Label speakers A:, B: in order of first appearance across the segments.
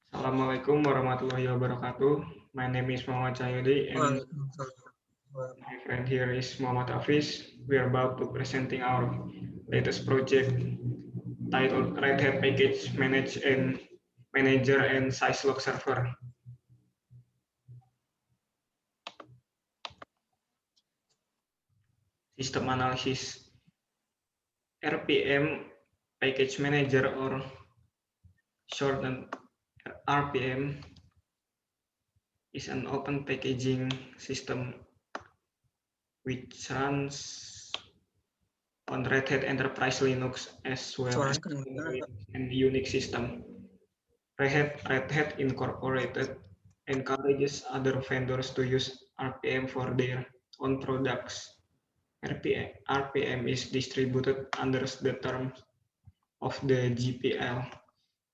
A: Assalamualaikum warahmatullahi wabarakatuh. My name is Muhammad Cahyo and my friend here is Muhammad Hafizh. We are about to presenting our latest project titled Red Hat Package Manager and Syslog Server. System analysis. RPM Package Manager or shortened RPM is an open packaging system which runs on Red Hat Enterprise Linux as well as Linux and UNIX system. Red Hat Incorporated encourages other vendors to use RPM for their own products. RPM is distributed under the terms of the GPL.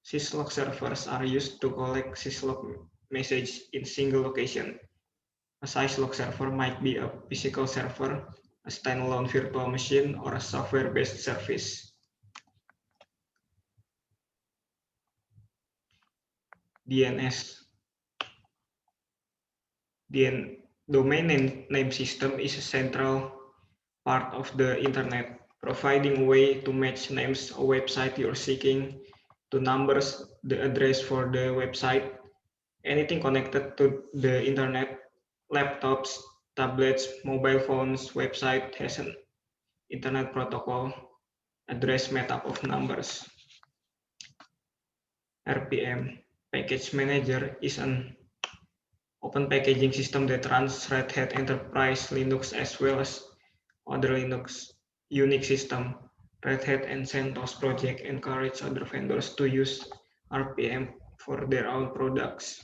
A: Syslog servers are used to collect Syslog message in single location. A Syslog server might be a physical server, a standalone virtual machine, or a software-based service. DNS. The domain name system is a central part of the internet, providing a way to match names of website you're seeking to numbers, the address for the website, anything connected to the internet, laptops, tablets, mobile phones, website has an internet protocol address made up of numbers. RPM Package Manager is an open packaging system that runs Red Hat Enterprise Linux as well as other Linux Unix system. Red Hat and CentOS project encourage other vendors to use RPM for their own products.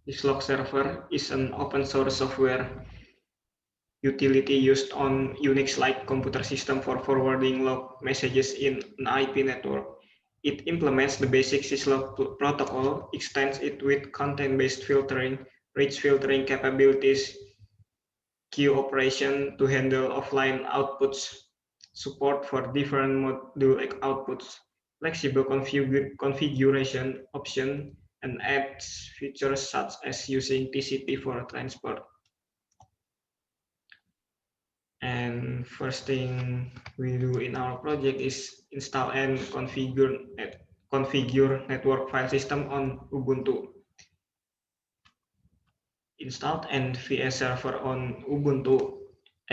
A: Syslog server is an open source software utility used on Unix-like computer system for forwarding log messages in an IP network. It implements the basic Syslog protocol, extends it with content-based filtering, rich filtering capabilities, queue operation to handle offline outputs, support for different module outputs, flexible configuration option, and adds features such as using TCP for transport. And first thing we do in our project is install and configure network file system on Ubuntu. Installed NVS server on Ubuntu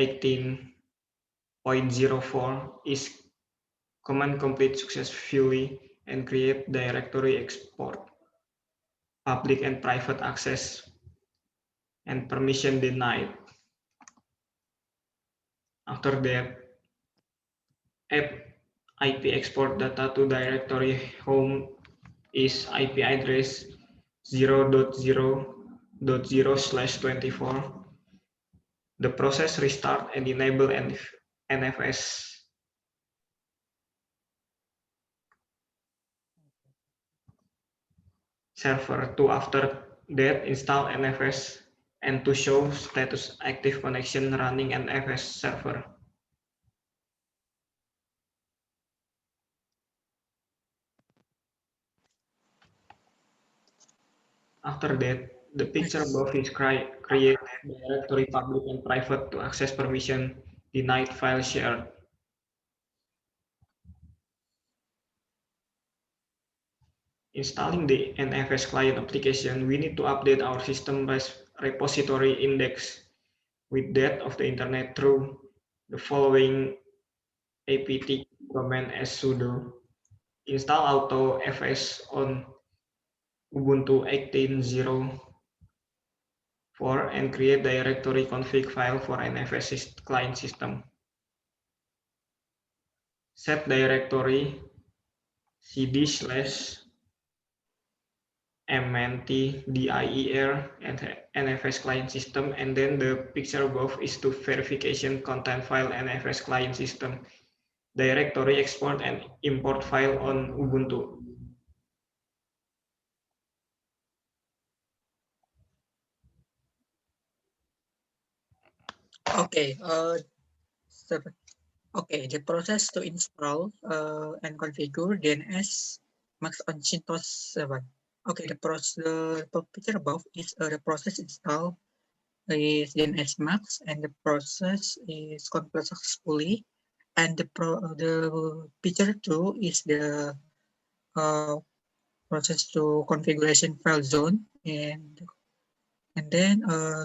A: 18.04 is command complete successfully and create directory export, public and private access, and permission denied. After that, add IP export data to directory home is IP address 0.0.0/24. The process restart and enable NFS. Server 2 after that install NFS and to show status active connection running NFS server. After that, the picture above is create directory public and private to access permission denied file shared. Installing the NFS client application, we need to update our system repository index with that of the internet through the following apt command as sudo install auto fs on Ubuntu 18.04 and create directory config file for NFS client system. Set directory cd/ MNTDIER and NFS client system, and then the picture above is to verification content file NFS client system, directory export and import file on Ubuntu.
B: Okay, okay, the process to install and configure DNS Max on CentOS 7. Okay, the picture above is the process install is DNS Max, and the process is completed successfully. And the picture 2 is the uh, process to configuration file zone, and then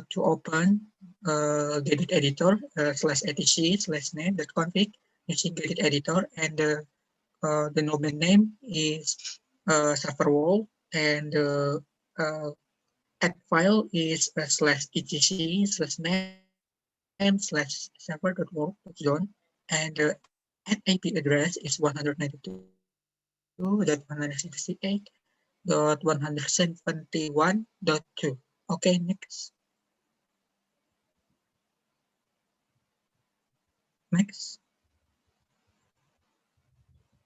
B: to open Gedit editor /etc/name.config using Gedit editor, and the domain name is server wall, and add file is /etc/name/server.work.zone, and add IP address is 192.168.171.2. Okay, next. Next.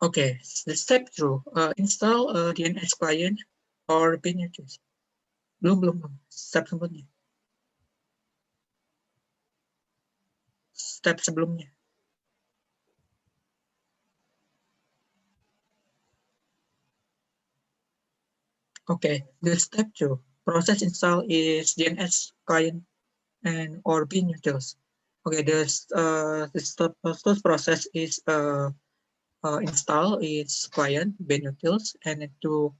B: Okay, the step through install DNS client or pinages. Belum. Step sebelumnya. Step sebelumnya. Okay, the step 2 process install is DNS client and or bin utils. Okay, the first process is install its client bin utils, and to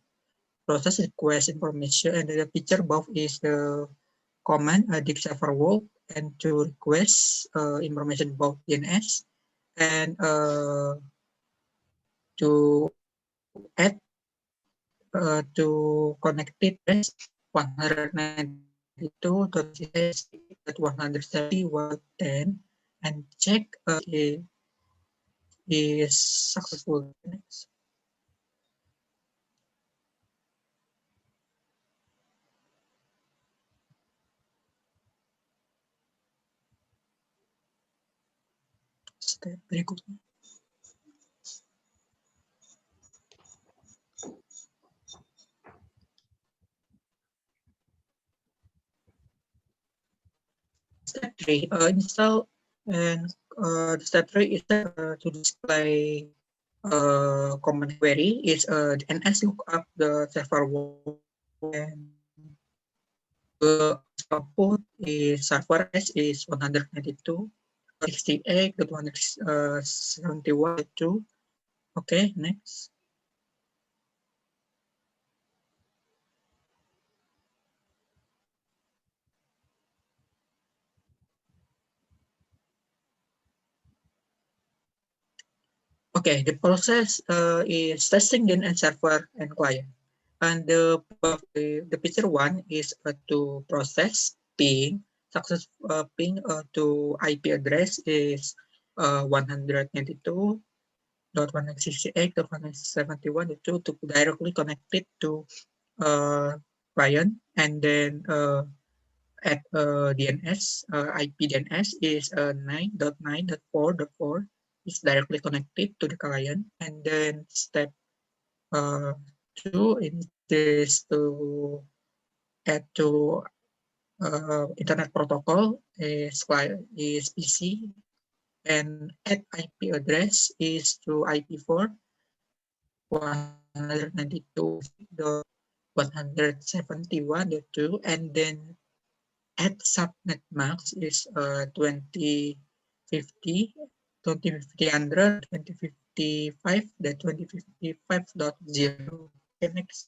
B: process request information, and the picture above is the command dig server wall, and to request information about DNS, and to add to connected address 192.170.110, and check is successful. Next. Step berikutnya. Step 3, install, and step 3 is to display command query is DNS lookup the server wall, and the output is server address is 192.68.171.2. Okay, next. Okay, the process is testing DNS server and client. And the picture 1 is to process ping. Success ping to IP address is 192.168.171.2 to directly connect it to client, and then at DNS IP DNS is 9.9.4.4 is directly connected to the client, and then step 2 is to add to internet protocol is PC, and add IP address is to IP4 192.171.2, and then add subnet max is 2050, 2050 2055, dan 2055.0. Okay, next.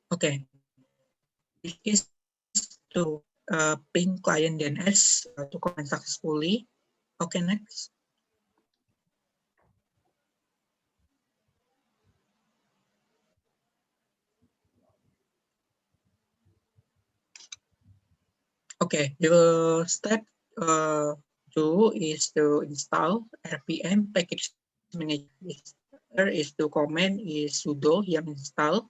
B: Okay, this is to ping client DNS to connect successfully. Okay, next. Okay, the step 2 is to install RPM package manager. There is the command is sudo yum install,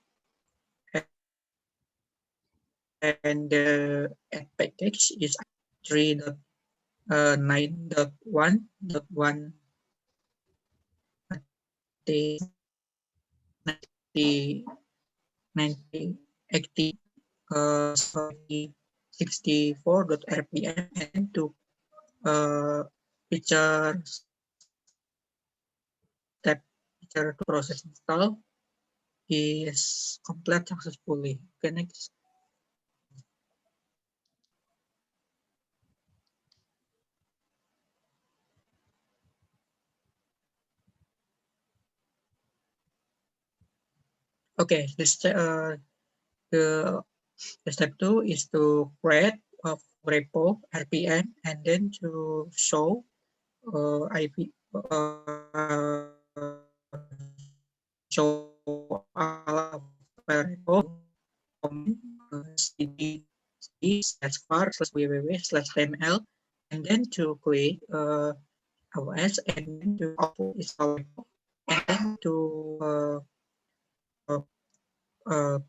B: and the add package is 3.9.1.1 90 64.rpm, and to feature step feature to process install is complete successfully. Okay, next. Okay, the step 2 is to create a repo RPM and then to show IP show all repo comment cd/var/www/ml, and then to create OS, and then to output is repo, and then uh, uh,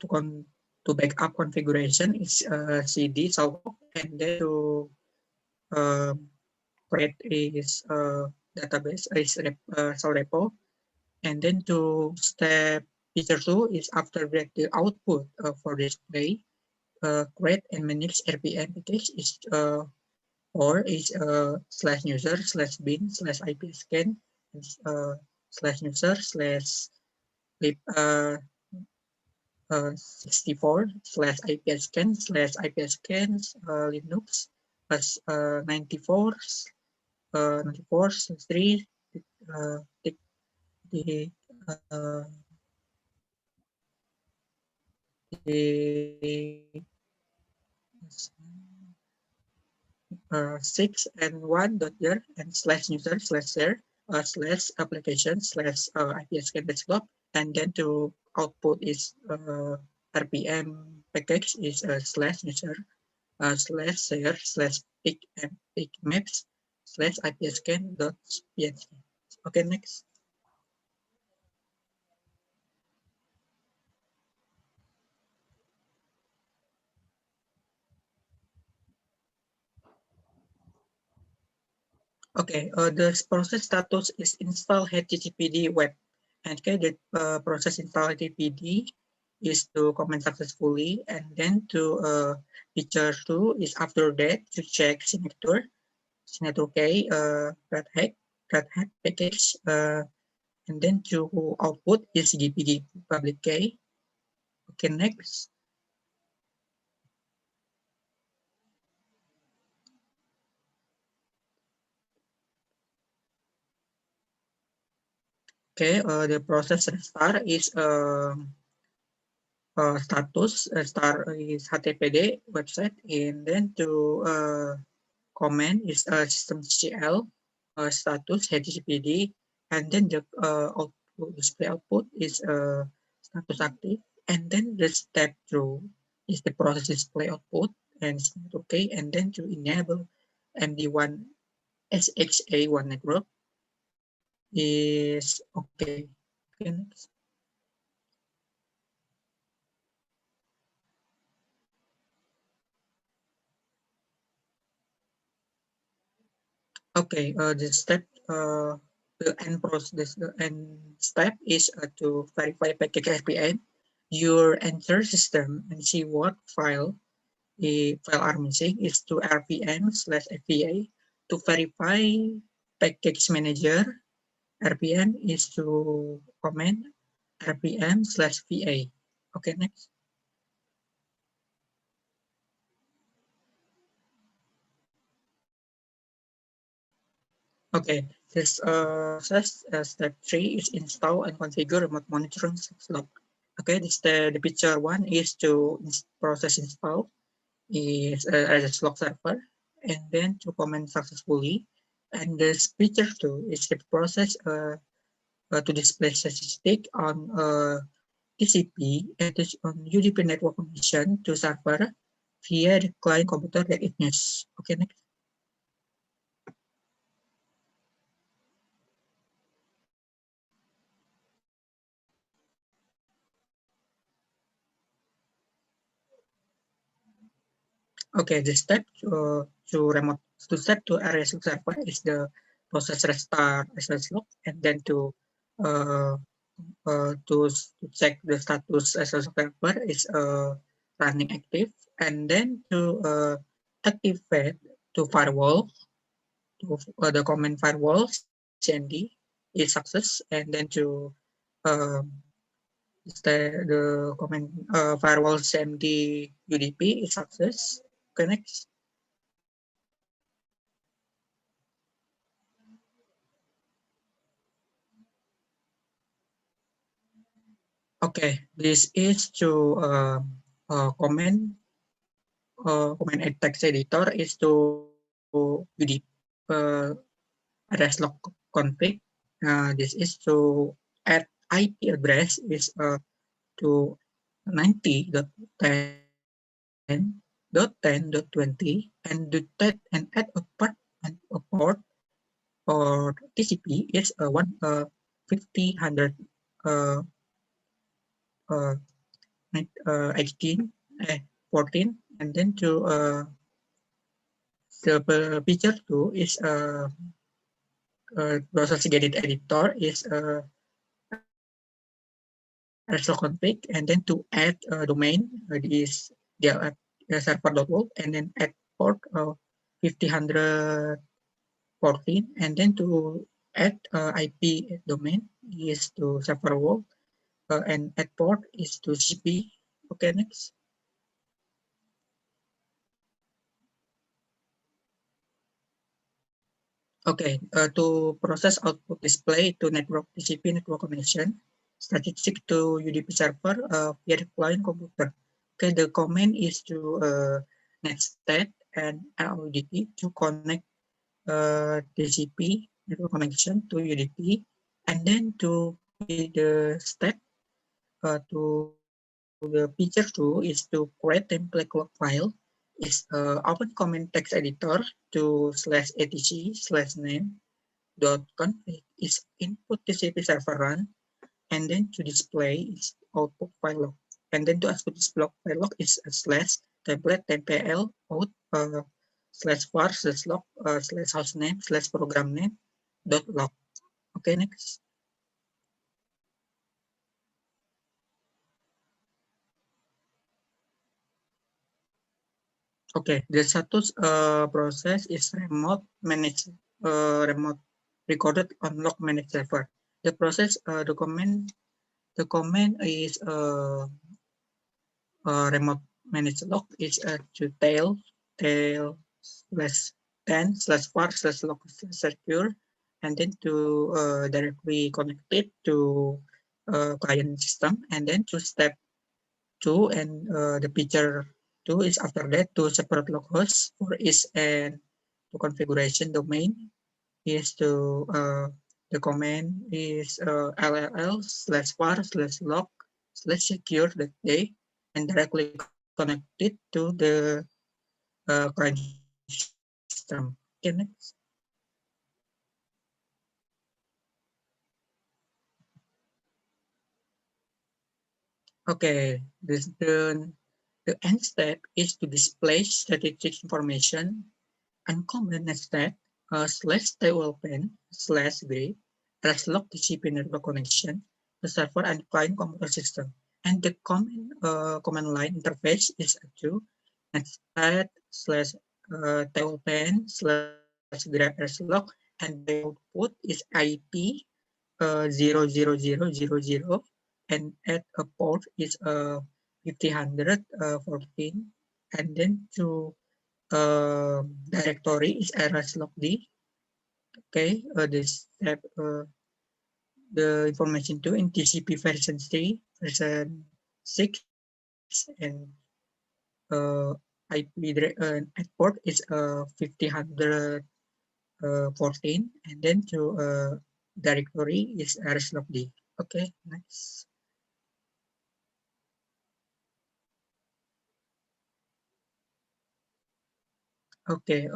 B: to backup configuration is cd salvo, and then to create is database is repo, and then to step feature 2 is after get the output for display, create and manage RPM package is or is /user /bin/ipscan /user/lib 64/ipscan linux plus 94 3 the the 6 and 1.jar and /user/share /application/ipscan desktop, and then to output is RPM package is /user /share/pick maps/ipscan.png. Okay, next. Okay, the process status is install HTTPD web. And okay, the process install HTTPD is to comment successfully, and then to feature 2 is after that to check signature okay, red hat package, and then to output is gpg public key. Okay, next. Okay, the process restart is status start is HTTPD website, and then to comment is systemctl status HTTPD, and then the output display output is status active, and then the step through is the process display output and it's not okay, and then to enable MD1 SHA1 network is okay. Okay, next. Okay, the end process, the end step is to verify package RPM. Your enter system and see what file the file are missing is to rpm/fva. To verify package manager, RPM is to comment rpm/va. Okay, next. Okay, this step 3 is install and configure remote monitoring Syslog. Okay, this the picture 1 is to process install is as a Syslog server, and then to comment successfully. And this picture 2 is the process to display statistic on TCP and on UDP network connection to server, via the client computer that it needs. Okay, next. Okay, the step to set to a Syslog server is the process restart Syslog, and then uh, to check the status Syslog server is running active, and then to activate to firewall to the command firewall cmd is success, and then to uh, the command firewall cmd udp is success. Okay, next. Okay, this is to command and text editor is to UDP address log config. This is to add IP address is to 90.10.10.20 and detect and add a port or TCP is 50.100 uh, uh, 18 14, and then to the feature 2 is process edit editor is config, and then to add domain is the server.org, and then add port 50.114, and then to add IP domain is to server world, and add port is to CP. Okay, next. Okay, to process output display to network TCP network connection, static to UDP server via the client computer. Okay, the command is to netstat and RODP to connect TCP network connection to UDP, and then to the step to the feature 2 is to create template log file is open command text editor to /etc/name dot config is input TCP server run, and then to display is output file log, and then to output this block file log is a /template tmpl out /var/log /hostname/program name dot log. Okay, next. Okay, the status process is remote managed, remote recorded on log managed server. The process, the command is remote managed log is to tail /10/var/log/secure, and then to directly connect it to client system, and then to step 2 and the feature 2 is after that to separate localhost for is and to configuration domain is to the command is ll/var/log/secure.day and directly connected to the client system. Okay, next. Okay, the end step is to display strategic information uncommon netstat /tolpen/grid /log TCP network connection, the server and client computer system. And the command line interface is to netstat/tolpen/grab/log, and the output is IP 00000, and at a port is 50.114, and then to directory is rs/logd. Okay, this step the information to in TCP version 3, version 6, and IP at port is 50.114, and then to directory is rs/logd. Okay, next. Okay,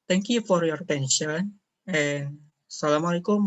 B: thank you for your attention, and Assalamualaikum